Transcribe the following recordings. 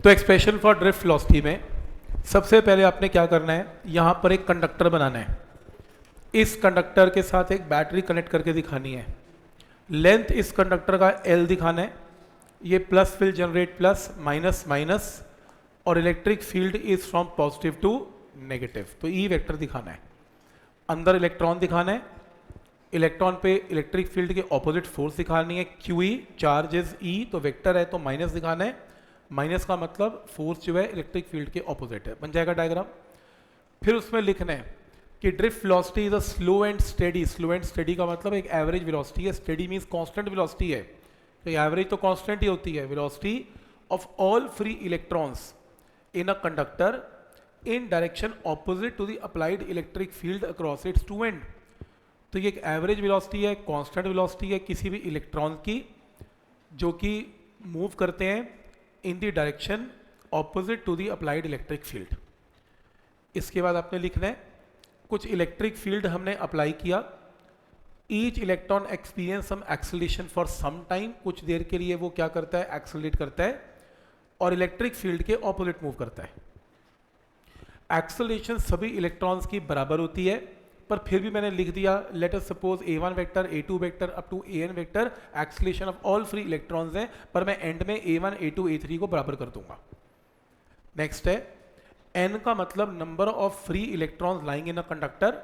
तो expression for drift velocity में सबसे पहले आपने क्या करना है, यहाँ पर एक कंडक्टर बनाना है। इस कंडक्टर के साथ एक बैटरी कनेक्ट करके दिखानी है। लेंथ इस कंडक्टर का L दिखाना है। ये plus will generate plus, minus minus, और electric field is from positive to negative, तो ई वेक्टर दिखाना है। अंदर इलेक्ट्रॉन दिखाना है। इलेक्ट्रॉन पे इलेक्ट्रिक फील्ड के ऑपोजिट फोर्स दिखानी है, क्यू ई, चार्ज इज ई, तो वेक्टर है तो माइनस दिखाना है। माइनस का मतलब फोर्स जो है इलेक्ट्रिक फील्ड के ऑपोजिट है। बन जाएगा डायग्राम। फिर उसमें लिखना है कि drift velocity is a slow and steady. Slow and steady का मतलब एक एवरेज वेलोसिटी है, स्टेडी मींस कांस्टेंट वेलोसिटी है, तो एवरेज तो कांस्टेंट ही होती है। Velocity of all free electrons in a conductor in direction opposite to the applied electric field across its two end. तो ये एक एवरेज वेलोसिटी है, कांस्टेंट वेलोसिटी है किसी भी इलेक्ट्रॉन की जो कि मूव करते हैं in the direction opposite to the applied electric field. इसके बाद आपने लिखना है कुछ इलेक्ट्रिक फील्ड हमने अप्लाई किया। Each electron experience some acceleration for some time, कुछ देर के लिए वो क्या करता है, एक्सेलरेट करता है और इलेक्ट्रिक फील्ड के ऑपोजिट मूव करता है। एक्सेलरेशन सभी इलेक्ट्रॉन्स की बराबर होती है, पर फिर भी मैंने लिख दिया let us suppose a1 vector, a2 vector up to an vector acceleration of all free electrons हैं, पर मैं एंड में a1 a2 a3 को बराबर कर दूंगा। नेक्स्ट है n का मतलब number of free electrons lying in a conductor.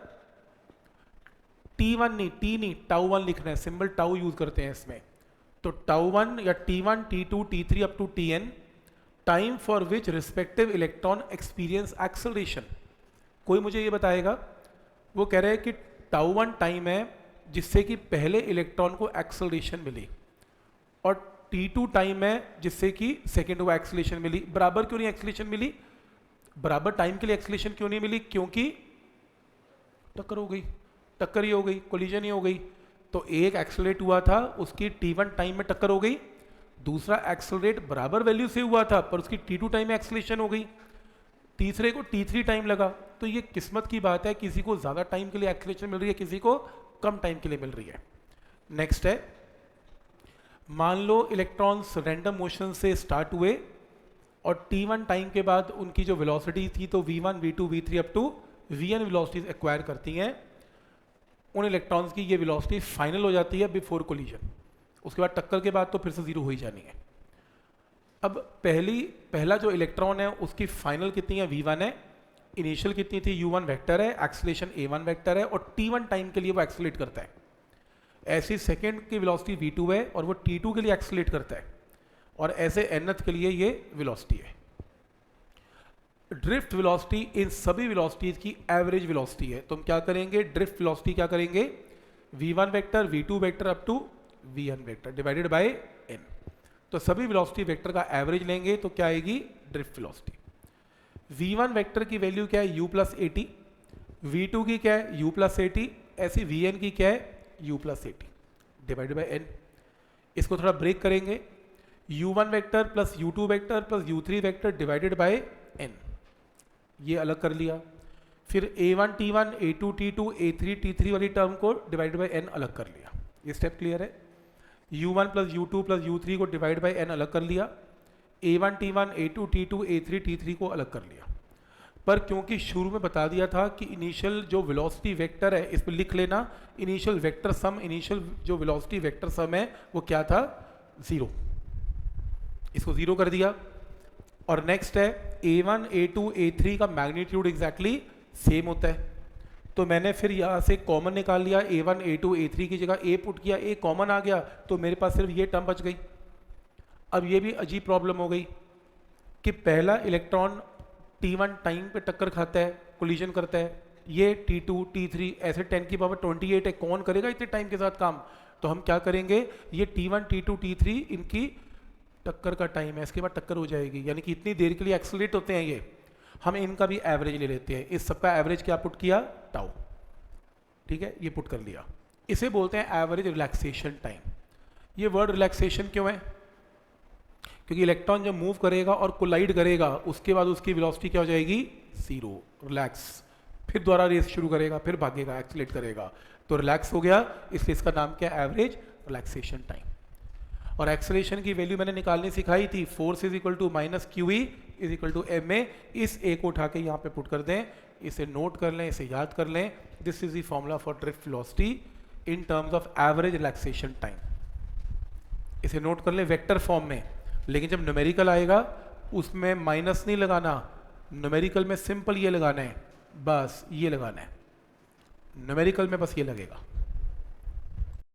t1 नहीं, t नहीं, टाउ 1 लिखना है, सिंबल टाउ यूज करते हैं इसमें। तो टाउ 1 या t1 t2 t3 up to tn, time for which respective electron experience acceleration. कोई मुझे ये बताएगा, वो कह रहे हैं कि टाउ 1 टाइम है जिससे कि पहले इलेक्ट्रॉन को एक्सेलरेशन मिली, और t2 टाइम है जिससे कि सेकेंड को एक्सेलरेशन मिली। बराबर क्यों नहीं एक्सेलरेशन मिली, बराबर टाइम के लिए एक्सेलरेशन क्यों नहीं मिली, क्योंकि टक्कर हो गई, टक्कर ही हो गई, कोलिजन ही हो गई। तो एक एक्सेलरेट हुआ था, उसकी t1 टाइम में टक्कर हो गई, दूसरा एक्सेलरेट बराबर वैल्यू से हुआ था पर उसकी t2 टाइम में एक्सेलरेशन हो गई, तीसरे को t3 टाइम लगा। तो ये किस्मत की बात है, किसी को ज़्यादा टाइम के लिए एक्सेलरेशन मिल रही है, किसी को कम टाइम के लिए मिल रही है। नेक्स्ट है, मान लो इलेक्ट्रॉन्स रैंडम मोशन से स्टार्ट हुए और t1 टाइम के बाद उनकी जो वेलोसिटी थी तो v1 v2 v3 up to vn velocities acquire करती हैं। उन इलेक्ट्रॉन्स की ये वेलोसिटी फाइनल हो जाती है बिफोर कोलिजन, उसके बाद टक्कर के बाद तो फिर से जीरो हो ही जानी है। अब पहला जो इलेक्ट्रॉन है उसकी फाइनल कितनी है, v1 है, इनिशियल कितनी थी, u1 वेक्टर है, एक्सेलरेशन a1 वेक्टर है, और t1 टाइम के लिए वो एक्सेलरेट करता है। ऐसी सेकेंड की वेलोसिटी v2 है और वो t2 के लिए एक्सेलरेट करता है, और ऐसे nth के लिए ये वेलोसिटी है। ड्रिफ्ट वेलोसिटी इन सभी वेलोसिटीज की एवरेज वेलोसिटी है। तो हम क्या करेंगे, ड्रिफ्ट वेलोसिटी क्या करेंगे, v1 vector v2 vector up to vn vector divided by n। तो सभी वेलोसिटी वेक्टर का एवरेज लेंगे तो क्या आएगी, ड्रिफ्ट वेलोसिटी। v1 वेक्टर की वैल्यू क्या है, u plus A T, v2 की क्या है, u प्लस ए टी, ऐसी vn की क्या है, u plus A T divided by n। इसको थोड़ा ब्रेक करेंगे, u1 vector plus u2 vector plus u3 vector divided by n, ये अलग कर लिया। फिर a1 t1 a2 t2 a3 t3 वाली टर्म को डिवाइडेड बाय n अलग कर लिया। ये स्टेप क्लियर है। u1 plus u2 plus u3 को डिवाइड बाय n अलग कर लिया, a1 t1 a2 t2 a3 t3 को अलग कर लिया। पर क्योंकि शुरू में बता दिया था कि इनिशियल जो वेलोसिटी वेक्टर है, इस पर लिख लेना, इनिशियल वेक्टर सम, इनिशियल जो वेलोसिटी वेक्टर सम है वो क्या था, जीरो, इसको जीरो कर दिया। और नेक्स्ट है a1 a2 a3 का मैग्नीट्यूड एग्जैक्टली सेम होता है, तो मैंने फिर यहाँ से कॉमन निकाल लिया, a1 a2 a3 की जगह a पुट किया, a कॉमन आ गया तो मेरे पास सिर्फ ये टर्म बच गई। अब ये भी अजीब प्रॉब्लम हो गई कि पहला इलेक्ट्रॉन t1 टाइम पे टक्कर खाता है, कोलिजन करता है, ये t2 t3 ऐसे 10 की पावर 28 है, कौन करेगा इतने टाइम के साथ काम। तो हम क्या करेंगे, ये t1 t2 t3 इनकी टक्कर का टाइम है, इसके बाद टक्कर हो जाएगी, यानी कि इतनी देर के लिए एक्सेलरेट होते हैं ये, हम इनका भी एवरेज ले लेते हैं। इस सबका एवरेज क्या पुट किया, टाउ, ठीक है, ये पुट कर लिया। इसे बोलते हैं एवरेज रिलैक्सेशन टाइम। ये वर्ड रिलैक्सेशन क्यों है, क्योंकि इलेक्ट्रॉन जब मूव करेगा और कोलाइड करेगा उसके बाद उसकी वेलोसिटी क्या हो जाएगी, जीरो, रिलैक्स, फिर दोबारा रेस शुरू करेगा, फिर भागेगा, एक्सेलरेट करेगा, तो रिलैक्स हो गया, इसलिए इसका नाम क्या है, एवरेज रिलैक्सेशन टाइम। और एक्सेलरेशन की वैल्यू मैंने निकालनी सिखाई थी, force is equal to minus q E is equal to m a. इस ए को उठा के यहाँ पे पुट कर दें, इसे नोट कर लें, इसे याद कर लें। This is the formula for drift velocity in terms of average relaxation time. इसे नोट कर लें वेक्टर फॉर्म में, लेकिन जब न्यूमेरिकल आएगा उसमें माइनस नहीं लगाना, न्यूमेरिकल में सिंपल ये लगाना है, बस ये लगाना है, न्यूमेरिकल में बस ये लगेगा।